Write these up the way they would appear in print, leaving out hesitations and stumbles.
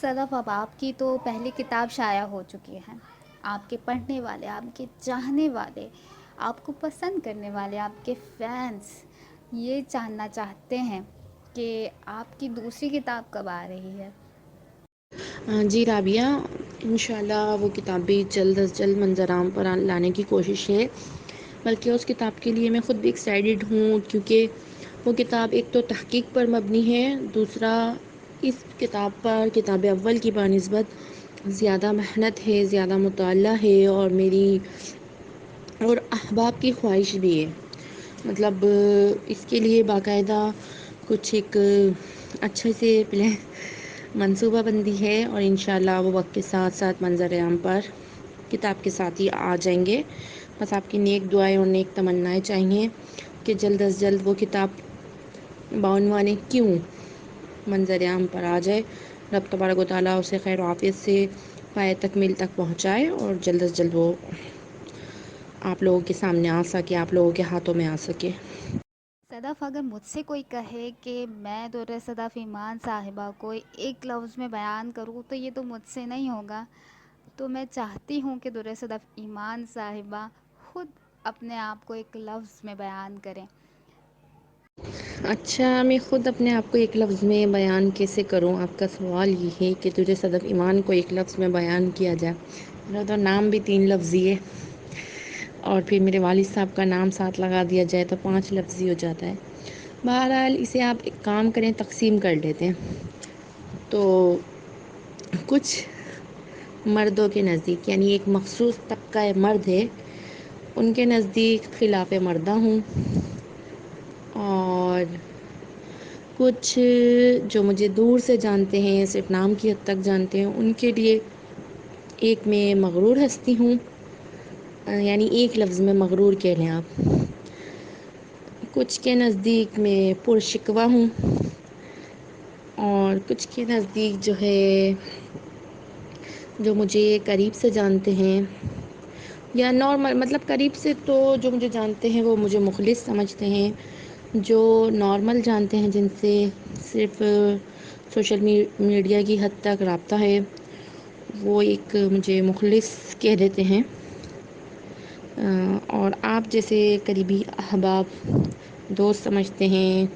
صدف، اب آپ کی تو پہلی کتاب شائع ہو چکی ہے. آپ کے پڑھنے والے، آپ کے چاہنے والے، آپ کو پسند کرنے والے، آپ کے فینس یہ جاننا چاہتے ہیں کہ آپ کی دوسری کتاب کب آ رہی ہے. جی رابعہ، انشاءاللہ وہ کتاب بھی جلد از جلد منظر عام پر لانے کی کوشش ہے. بلکہ اس کتاب کے لیے میں خود بھی ایکسائٹیڈ ہوں، کیونکہ وہ کتاب ایک تو تحقیق پر مبنی ہے، دوسرا اس کتاب پر کتاب اول کی بنسبت زیادہ محنت ہے، زیادہ مطالعہ ہے، اور میری اور احباب کی خواہش بھی ہے. مطلب اس کے لیے باقاعدہ کچھ ایک اچھے سے منصوبہ بندی ہے، اور انشاءاللہ وہ وقت کے ساتھ ساتھ منظر عام پر کتاب کے ساتھ ہی آ جائیں گے. بس آپ کی نیک دعائیں اور نیک تمنائیں چاہیے کہ جلد از جلد وہ کتاب بعنوان کیوں منظر عام پر آ جائے. رب تبارک و تعالیٰ اسے خیر و عافیت سے پائے تکمیل تک پہنچائے، اور جلد از جلد وہ آپ لوگوں کے سامنے آ سکے، آپ لوگوں کے ہاتھوں میں آ سکے. صدف، اگر مجھ سے کوئی کہے کہ میں در صدف ایمان صاحبہ کو ایک لفظ میں بیان کروں تو یہ تو مجھ سے نہیں ہوگا. تو میں چاہتی ہوں کہ در صدف ایمان صاحبہ خود اپنے آپ کو ایک لفظ میں بیان کریں. اچھا، میں خود اپنے آپ کو ایک لفظ میں بیان کیسے کروں؟ آپ کا سوال یہ ہے کہ تجھے صدف ایمان کو ایک لفظ میں بیان کیا جائے. میرا تو نام بھی 3 لفظی ہے، اور پھر میرے والد صاحب کا نام ساتھ لگا دیا جائے تو 5 لفظی ہو جاتا ہے. بہرحال اسے آپ ایک کام کریں، تقسیم کر لیتے ہیں. تو کچھ مردوں کے نزدیک، یعنی ایک مخصوص طبقہ مرد ہے، ان کے نزدیک خلاف مردہ ہوں. اور کچھ جو مجھے دور سے جانتے ہیں، صرف نام کی حد تک جانتے ہیں، ان کے لیے ایک میں مغرور ہستی ہوں، یعنی ایک لفظ میں مغرور کہہ لیں آپ. کچھ کے نزدیک میں پرشکوہ ہوں، اور کچھ کے نزدیک جو ہے، جو مجھے قریب سے جانتے ہیں یا نارمل، مطلب قریب سے تو جو مجھے جانتے ہیں وہ مجھے مخلص سمجھتے ہیں. جو نارمل جانتے ہیں، جن سے صرف سوشل میڈیا کی حد تک رابطہ ہے، وہ ایک مجھے مخلص کہہ دیتے ہیں. اور آپ جیسے قریبی احباب، دوست سمجھتے ہیں.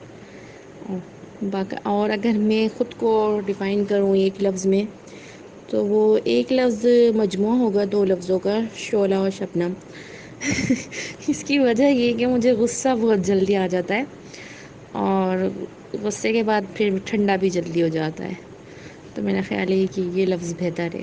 اور اگر میں خود کو ڈیفائن کروں ایک لفظ میں، تو وہ ایک لفظ مجموعہ ہوگا 2 لفظوں کا: شعلہ اور شبنم. اس کی وجہ یہ کہ مجھے غصہ بہت جلدی آ جاتا ہے، اور غصے کے بعد پھر ٹھنڈا بھی جلدی ہو جاتا ہے. تو میرا خیال ہے کہ یہ لفظ بہتر ہے.